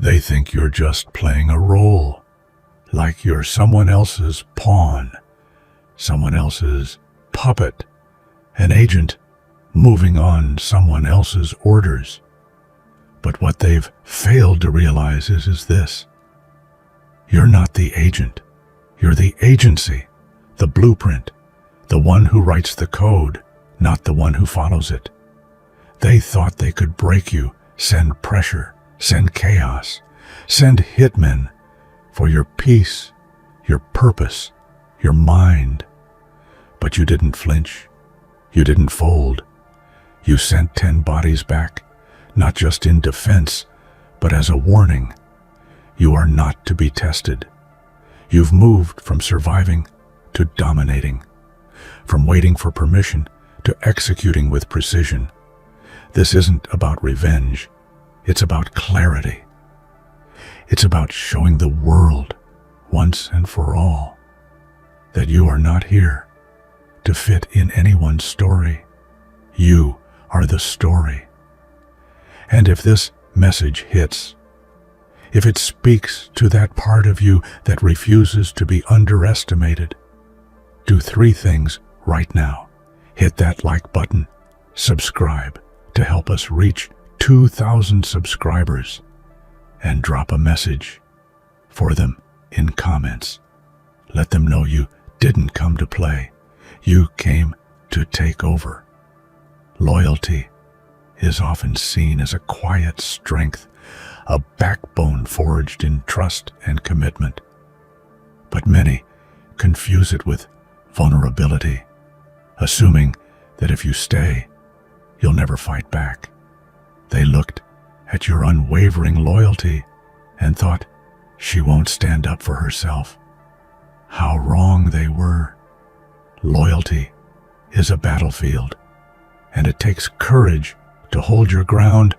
They think you're just playing a role, like you're someone else's pawn, someone else's puppet, an agent moving on someone else's orders. But what they've failed to realize is this. You're not the agent. You're the agency, the blueprint, the one who writes the code, not the one who follows it. They thought they could break you, send pressure, send chaos, send hitmen for your peace, your purpose, your mind. But you didn't flinch. You didn't fold. You sent 10 bodies back, not just in defense, but as a warning. You are not to be tested. You've moved from surviving to dominating, from waiting for permission to executing with precision. This isn't about revenge. It's about clarity. It's about showing the world, once and for all, that you are not here to fit in anyone's story. You are the story. And if this message hits, if it speaks to that part of you that refuses to be underestimated, do 3 things right now. Hit that like button, subscribe to help us reach 2,000 subscribers, and drop a message for them in comments. Let them know you didn't come to play. You came to take over. Loyalty is often seen as a quiet strength, a backbone forged in trust and commitment. But many confuse it with vulnerability, assuming that if you stay, you'll never fight back. They looked at your unwavering loyalty and thought, she won't stand up for herself. How wrong they were. Loyalty is a battlefield, and it takes courage to hold your ground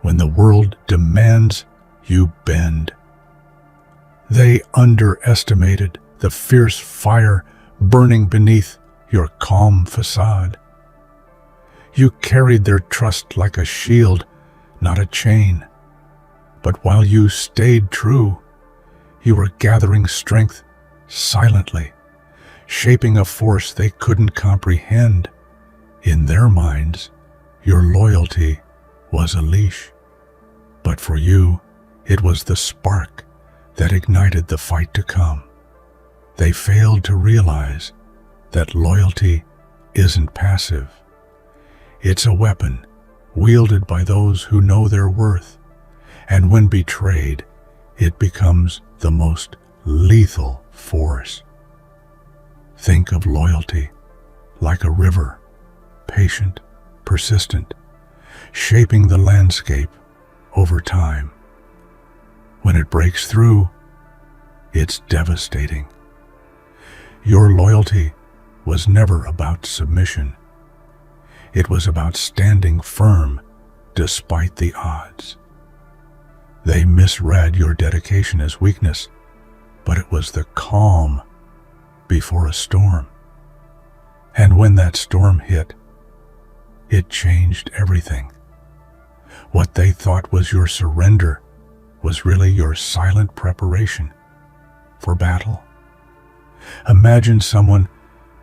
when the world demands you bend. They underestimated the fierce fire burning beneath your calm facade. You carried their trust like a shield, not a chain. But while you stayed true, you were gathering strength silently, shaping a force they couldn't comprehend. In their minds, your loyalty was a leash. But for you, it was the spark that ignited the fight to come. They failed to realize that loyalty isn't passive. It's a weapon wielded by those who know their worth, and when betrayed, it becomes the most lethal force. Think of loyalty like a river, patient, persistent, shaping the landscape over time. When it breaks through, it's devastating. Your loyalty was never about submission. It was about standing firm despite the odds. They misread your dedication as weakness, but it was the calm before a storm. And when that storm hit, it changed everything. What they thought was your surrender was really your silent preparation for battle. Imagine someone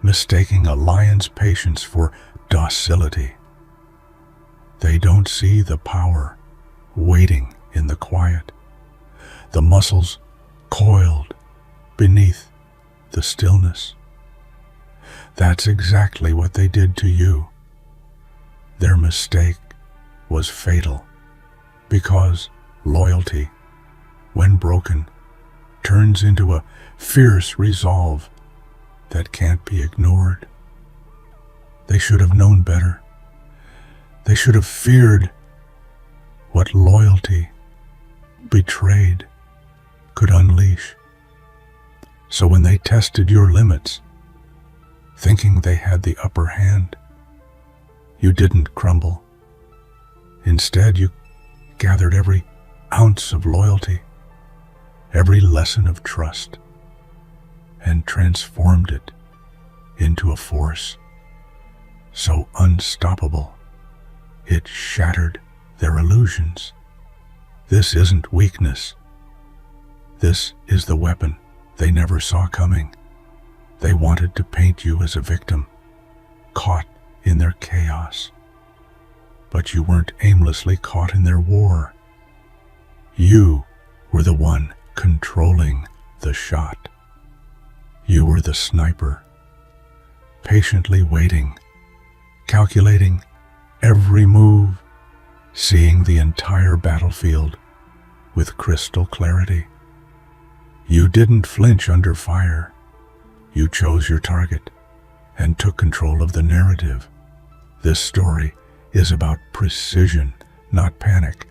mistaking a lion's patience for docility. They don't see the power waiting in the quiet, the muscles coiled beneath the stillness. That's exactly what they did to you. Their mistake was fatal, because loyalty, when broken, turns into a fierce resolve that can't be ignored. They should have known better. They should have feared what loyalty, betrayed, could unleash. So when they tested your limits, thinking they had the upper hand, you didn't crumble. Instead, you gathered every ounce of loyalty, every lesson of trust, and transformed it into a force so unstoppable it shattered their illusions. This isn't weakness. This is the weapon they never saw coming. They wanted to paint you as a victim, caught in their chaos. But you weren't aimlessly caught in their war. You were the one controlling the shot. You were the sniper, patiently waiting, calculating every move, seeing the entire battlefield with crystal clarity. You didn't flinch under fire. You chose your target and took control of the narrative. This story is about precision, not panic.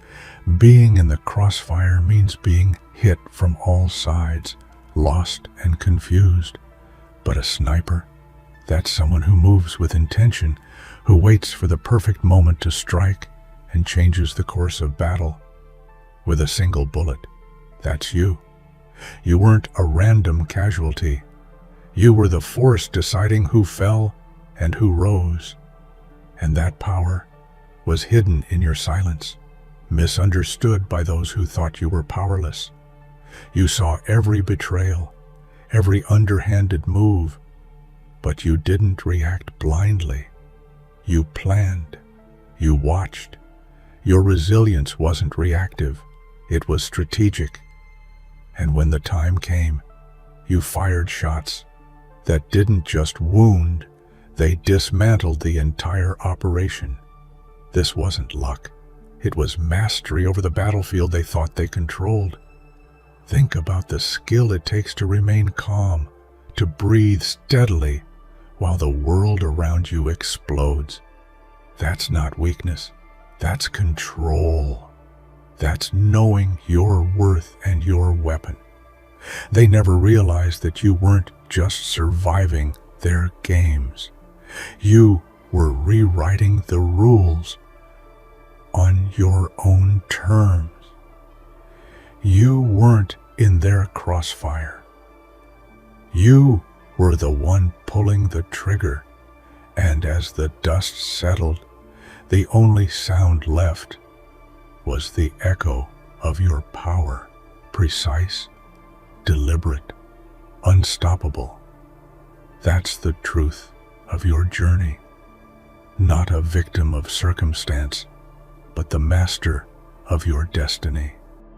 Being in the crossfire means being hit from all sides, lost and confused. But a sniper, that's someone who moves with intention, who waits for the perfect moment to strike and changes the course of battle with a single bullet. That's you. You weren't a random casualty. You were the force deciding who fell and who rose. And that power was hidden in your silence, misunderstood by those who thought you were powerless. You saw every betrayal, every underhanded move, but you didn't react blindly. You planned. You watched. Your resilience wasn't reactive. It was strategic. And when the time came, you fired shots that didn't just wound, they dismantled the entire operation. This wasn't luck. It was mastery over the battlefield they thought they controlled. Think about the skill it takes to remain calm, to breathe steadily while the world around you explodes. That's not weakness. That's control. That's knowing your worth and your weapon. They never realized that you weren't just surviving their games. You were rewriting the rules on your own terms. You weren't in their crossfire. You were the one pulling the trigger, and as the dust settled, the only sound left was the echo of your power, precise, deliberate, unstoppable. That's the truth of your journey. Not a victim of circumstance, but the master of your destiny.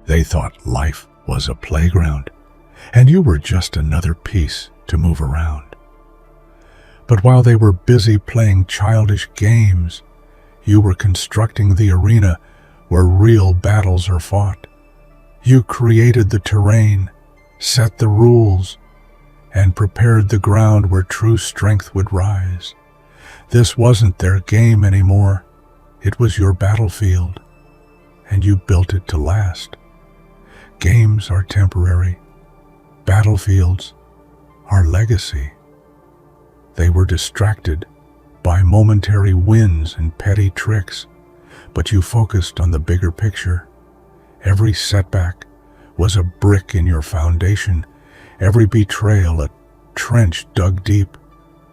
They thought life was a playground, and you were just another piece to move around. But while they were busy playing childish games, you were constructing the arena where real battles are fought. You created the terrain, set the rules, and prepared the ground where true strength would rise. This wasn't their game anymore. It was your battlefield, and you built it to last. Games are temporary. Battlefields are legacy. They were distracted by momentary wins and petty tricks, but you focused on the bigger picture. Every setback was a brick in your foundation, every betrayal a trench dug deep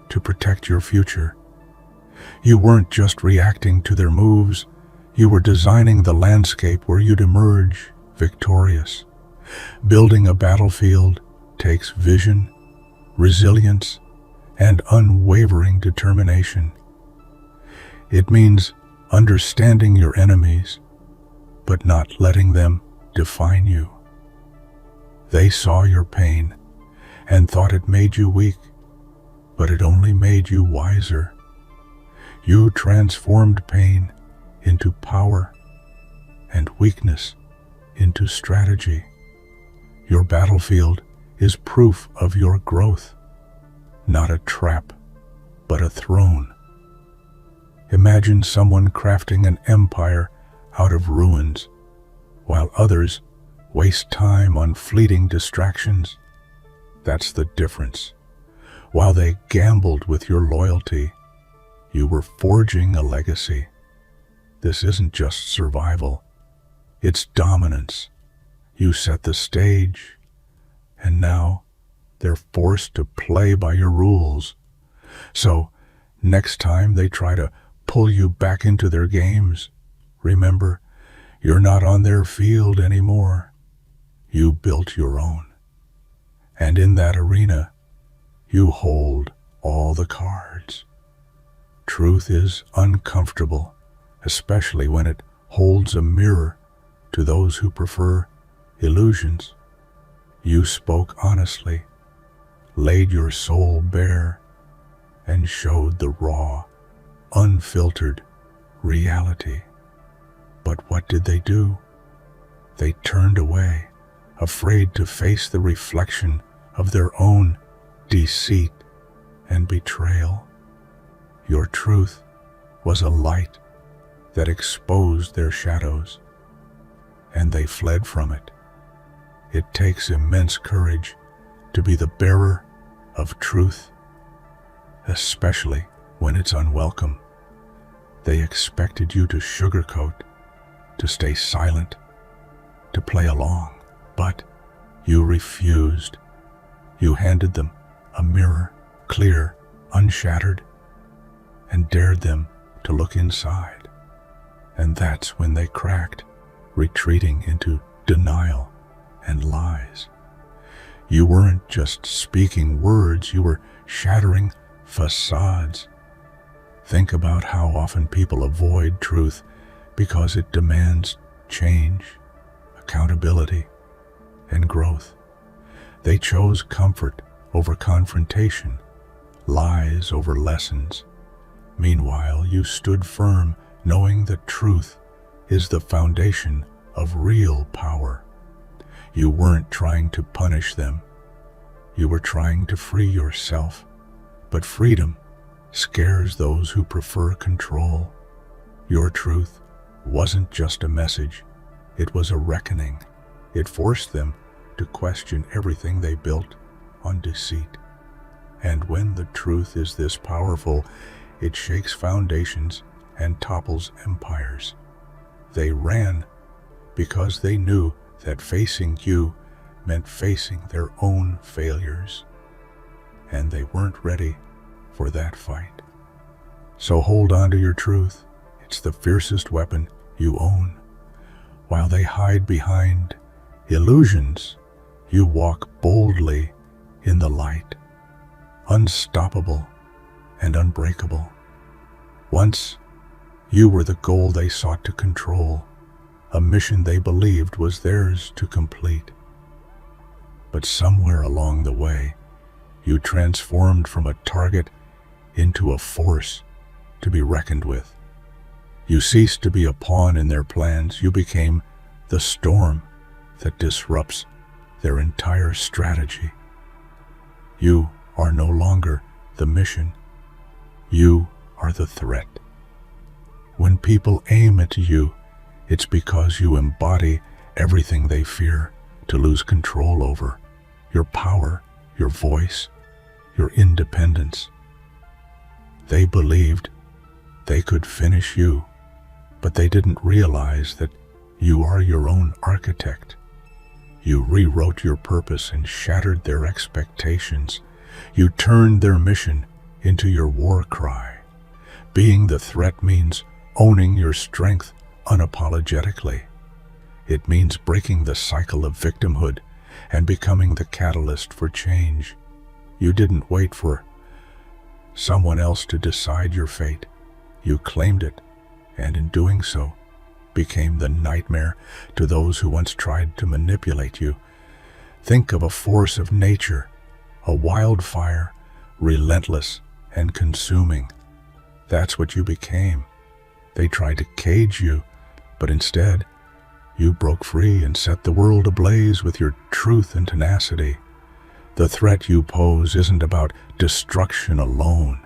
to protect your future. You weren't just reacting to their moves, you were designing the landscape where you'd emerge victorious. Building a battlefield takes vision, resilience, and unwavering determination. It means understanding your enemies, but not letting them define you. They saw your pain and thought it made you weak, but it only made you wiser. You transformed pain into power and weakness into strategy. Your battlefield is proof of your growth, not a trap, but a throne. Imagine someone crafting an empire out of ruins, while others waste time on fleeting distractions. That's the difference. While they gambled with your loyalty, you were forging a legacy. This isn't just survival, it's dominance. You set the stage, and now they're forced to play by your rules. So, next time they try to pull you back into their games, remember, You're not on their field anymore. You built your own. And in that arena, you hold all the cards. Truth is uncomfortable, especially when it holds a mirror to those who prefer illusions. You spoke honestly, laid your soul bare, and showed the raw, unfiltered reality. But what did they do? They turned away, afraid to face the reflection of their own deceit and betrayal. Your truth was a light that exposed their shadows, and they fled from it. It takes immense courage to be the bearer of truth, especially when it's unwelcome. They expected you to sugarcoat, to stay silent, to play along, but you refused. You handed them a mirror, clear, unshattered, and dared them to look inside. And that's when they cracked, retreating into denial and lies. You weren't just speaking words, you were shattering facades. Think about how often people avoid truth because it demands change, accountability, and growth. They chose comfort over confrontation, lies over lessons. Meanwhile, you stood firm, knowing that truth is the foundation of real power. You weren't trying to punish them. You were trying to free yourself. But freedom scares those who prefer control. Your truth wasn't just a message, it was a reckoning. It forced them to question everything they built on deceit. And when the truth is this powerful, it shakes foundations and topples empires. They ran because they knew that facing you meant facing their own failures. And they weren't ready for that fight. So hold on to your truth. It's the fiercest weapon you own. While they hide behind illusions, you walk boldly in the light, unstoppable and unbreakable. Once, you were the goal they sought to control, a mission they believed was theirs to complete. But somewhere along the way, you transformed from a target into a force to be reckoned with. You ceased to be a pawn in their plans. You became the storm that disrupts their entire strategy. You are no longer the mission. You are the threat. When people aim at you, it's because you embody everything they fear to lose control over: your power, your voice, your independence. They believed they could finish you, but they didn't realize that you are your own architect. You rewrote your purpose and shattered their expectations. You turned their mission into your war cry. Being the threat means owning your strength unapologetically. It means breaking the cycle of victimhood and becoming the catalyst for change. You didn't wait for someone else to decide your fate. You claimed it, and in doing so, became the nightmare to those who once tried to manipulate you. Think of a force of nature, a wildfire, relentless and consuming. That's what you became. They tried to cage you, but instead, you broke free and set the world ablaze with your truth and tenacity. The threat you pose isn't about destruction alone.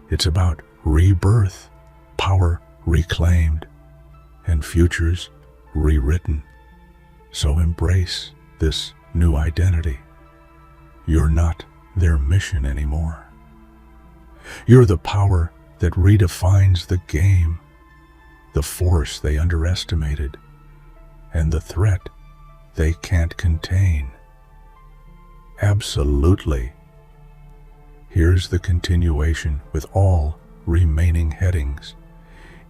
It's about rebirth, power reclaimed, and futures rewritten. So embrace this new identity. You're not their mission anymore. You're the power that redefines the game, the force they underestimated, and the threat they can't contain. Absolutely. Here's the continuation with all remaining headings,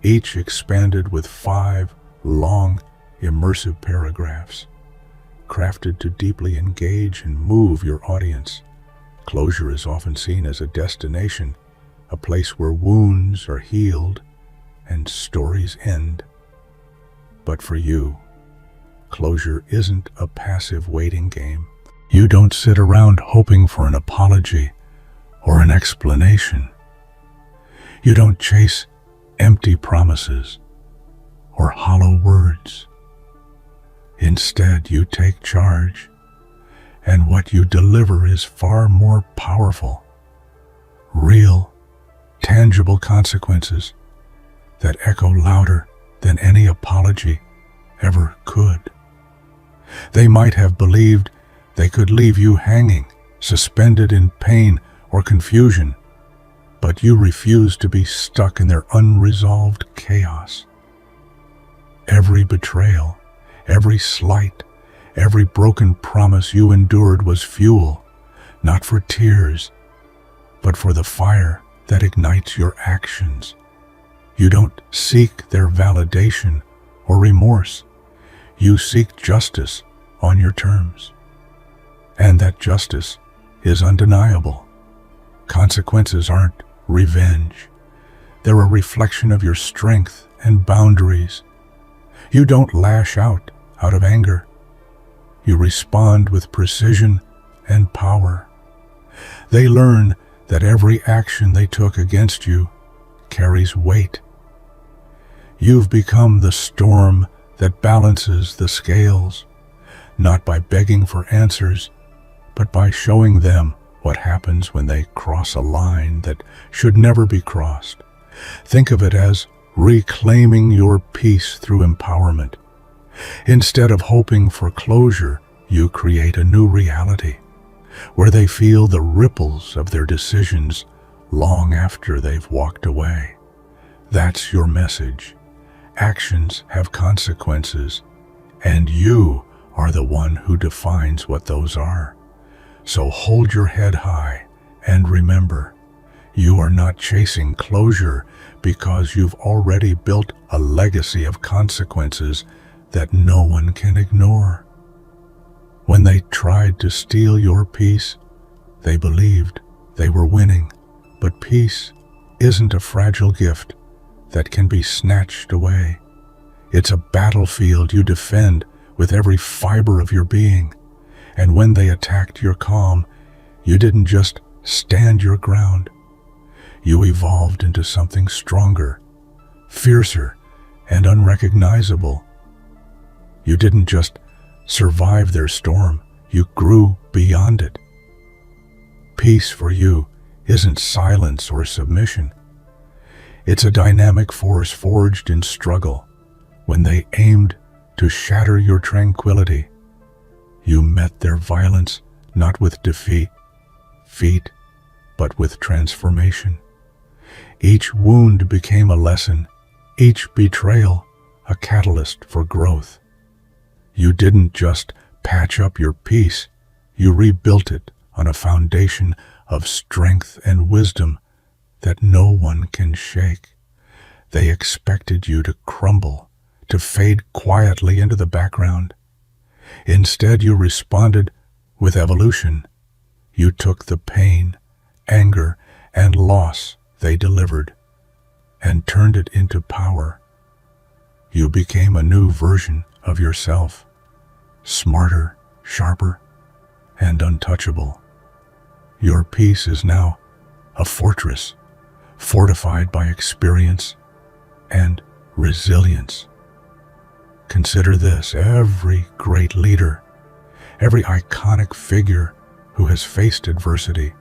each expanded with 5 long immersive paragraphs, crafted to deeply engage and move your audience. Closure is often seen as a destination, a place where wounds are healed and stories end. But for you, closure isn't a passive waiting game. You don't sit around hoping for an apology or an explanation. You don't chase empty promises or hollow words. Instead, you take charge, and what you deliver is far more powerful. Real, tangible consequences that echo louder than any apology ever could. They might have believed they could leave you hanging, suspended in pain or confusion, but you refuse to be stuck in their unresolved chaos. Every betrayal, every slight, every broken promise you endured was fuel, not for tears, but for the fire that ignites your actions. You don't seek their validation or remorse. You seek justice on your terms. And that justice is undeniable. Consequences aren't revenge. They're a reflection of your strength and boundaries. You don't lash out of anger. You respond with precision and power. They learn that every action they took against you carries weight. You've become the storm that balances the scales, not by begging for answers, but by showing them what happens when they cross a line that should never be crossed. Think of it as reclaiming your peace through empowerment. Instead of hoping for closure, you create a new reality, where they feel the ripples of their decisions long after they've walked away. That's your message. Actions have consequences, and you are the one who defines what those are. So hold your head high and remember, you are not chasing closure because you've already built a legacy of consequences that no one can ignore. When they tried to steal your peace, they believed they were winning. But peace isn't a fragile gift that can be snatched away. It's a battlefield you defend with every fiber of your being. And when they attacked your calm, you didn't just stand your ground. You evolved into something stronger, fiercer, and unrecognizable. You didn't just survive their storm, you grew beyond it. Peace for you isn't silence or submission. It's a dynamic force forged in struggle. When they aimed to shatter your tranquility, you met their violence not with defeat, but with transformation. Each wound became a lesson, each betrayal a catalyst for growth. You didn't just patch up your peace, you rebuilt it on a foundation of strength and wisdom that no one can shake. They expected you to crumble, to fade quietly into the background. Instead, you responded with evolution. You took the pain, anger, and loss they delivered and turned it into power. You became a new version of yourself, smarter, sharper, and untouchable. Your peace is now a fortress, fortified by experience and resilience. Consider this: every great leader, every iconic figure who has faced adversity,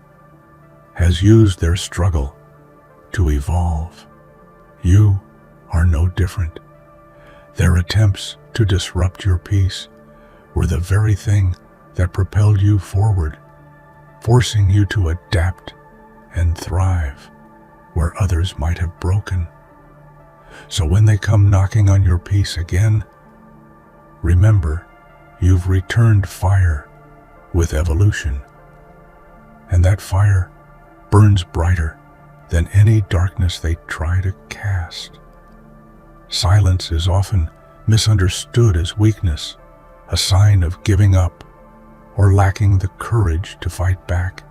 has used their struggle to evolve. You are no different. Their attempts to disrupt your peace were the very thing that propelled you forward, forcing you to adapt and thrive where others might have broken. So when they come knocking on your peace again, remember, you've returned fire with evolution, and that fire burns brighter than any darkness they try to cast. Silence is often misunderstood as weakness, a sign of giving up or lacking the courage to fight back.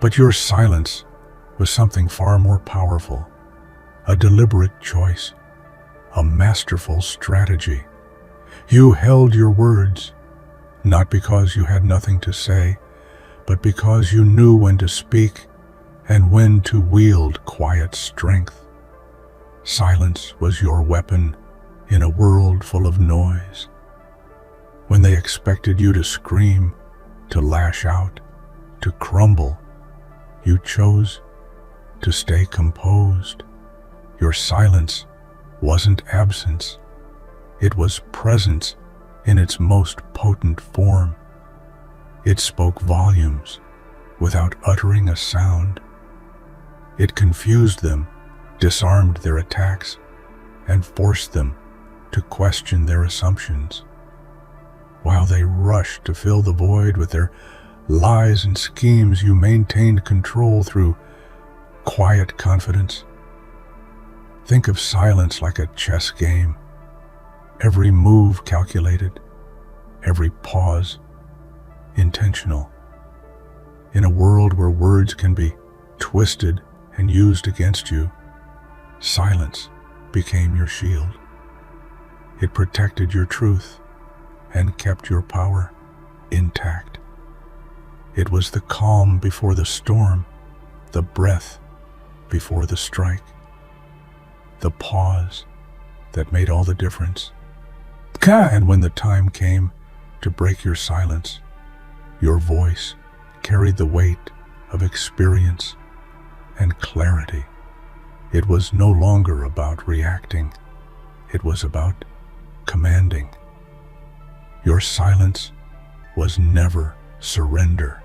But your silence was something far more powerful, a deliberate choice, a masterful strategy. You held your words, not because you had nothing to say, but because you knew when to speak and when to wield quiet strength. Silence was your weapon in a world full of noise. When they expected you to scream, to lash out, to crumble, you chose to stay composed. Your silence wasn't absence. It was presence in its most potent form. It spoke volumes without uttering a sound. It confused them, disarmed their attacks, and forced them to question their assumptions. While they rushed to fill the void with their lies and schemes, you maintained control through quiet confidence. Think of silence like a chess game. Every move calculated, every pause intentional. In a world where words can be twisted and used against you, silence became your shield. It protected your truth and kept your power intact. It was the calm before the storm, the breath before the strike, the pause that made all the difference. And when the time came to break your silence, your voice carried the weight of experience and clarity. It was no longer about reacting. It was about commanding. Your silence was never surrender.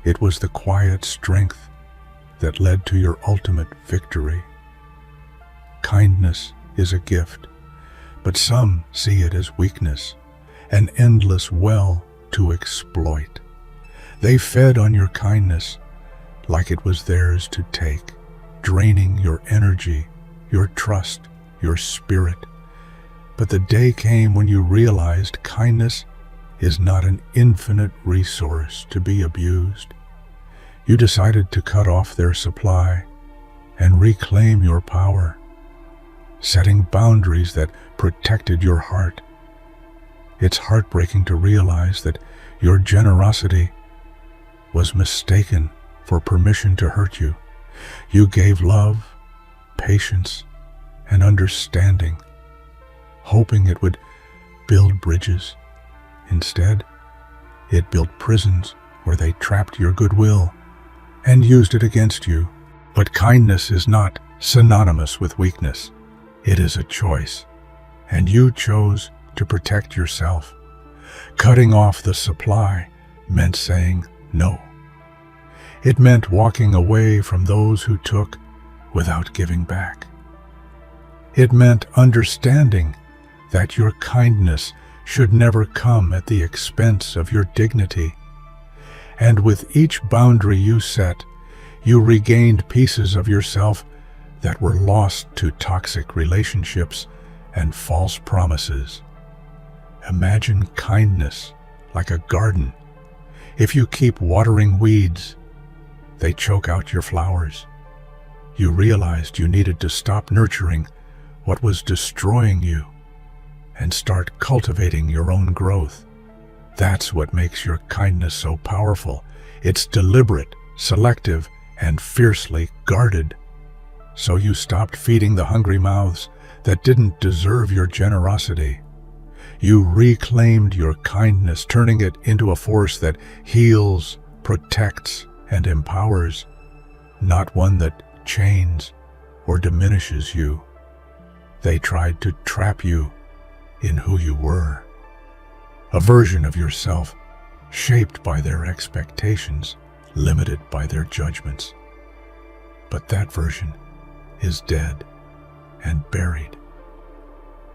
It was the quiet strength that led to your ultimate victory. Kindness is a gift, but some see it as weakness, an endless well to exploit. They fed on your kindness like it was theirs to take, draining your energy, your trust, your spirit. But the day came when you realized kindness is not an infinite resource to be abused. You decided to cut off their supply and reclaim your power, setting boundaries that protected your heart. It's heartbreaking to realize that your generosity was mistaken for permission to hurt you. You gave love, patience, and understanding, hoping it would build bridges. Instead, it built prisons where they trapped your goodwill and used it against you. But kindness is not synonymous with weakness. It is a choice, and you chose to protect yourself. Cutting off the supply meant saying no. It meant walking away from those who took without giving back. It meant understanding that your kindness should never come at the expense of your dignity. And with each boundary you set, you regained pieces of yourself that were lost to toxic relationships and false promises. Imagine kindness like a garden. If you keep watering weeds, they choke out your flowers. You realized you needed to stop nurturing what was destroying you and start cultivating your own growth. That's what makes your kindness so powerful. It's deliberate, selective, and fiercely guarded. So you stopped feeding the hungry mouths that didn't deserve your generosity. You reclaimed your kindness, turning it into a force that heals, protects, and empowers, not one that chains or diminishes you. They tried to trap you in who you were, a version of yourself shaped by their expectations, limited by their judgments. But that version is dead and buried.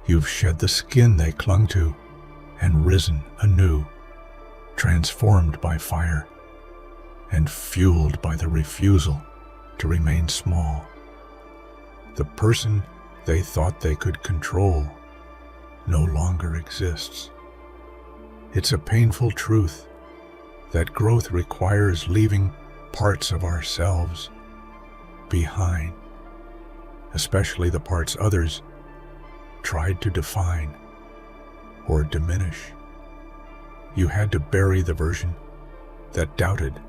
You've shed the skin they clung to and risen anew, transformed by fire and fueled by the refusal to remain small. The person they thought they could control no longer exists. It's a painful truth that growth requires leaving parts of ourselves behind, especially the parts others tried to define or diminish. You had to bury the version that doubted,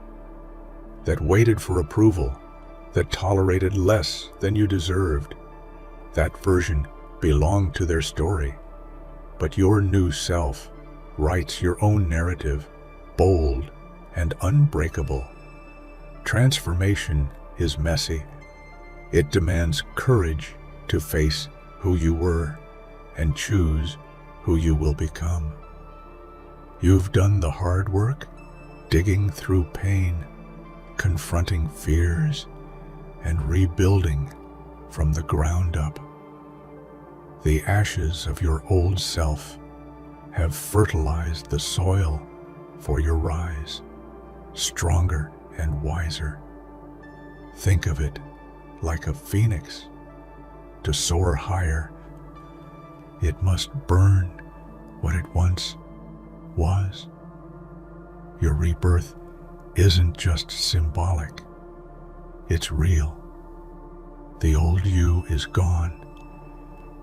that waited for approval, that tolerated less than you deserved. That version belonged to their story, but your new self writes your own narrative, bold and unbreakable. Transformation is messy. It demands courage to face who you were and choose who you will become. You've done the hard work, digging through pain, confronting fears, and rebuilding from the ground up. The ashes of your old self have fertilized the soil for your rise, stronger and wiser. Think of it like a phoenix. To soar higher, it must burn what it once was. Your rebirth isn't just symbolic, it's real. The old you is gone,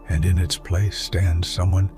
and in its place stands someone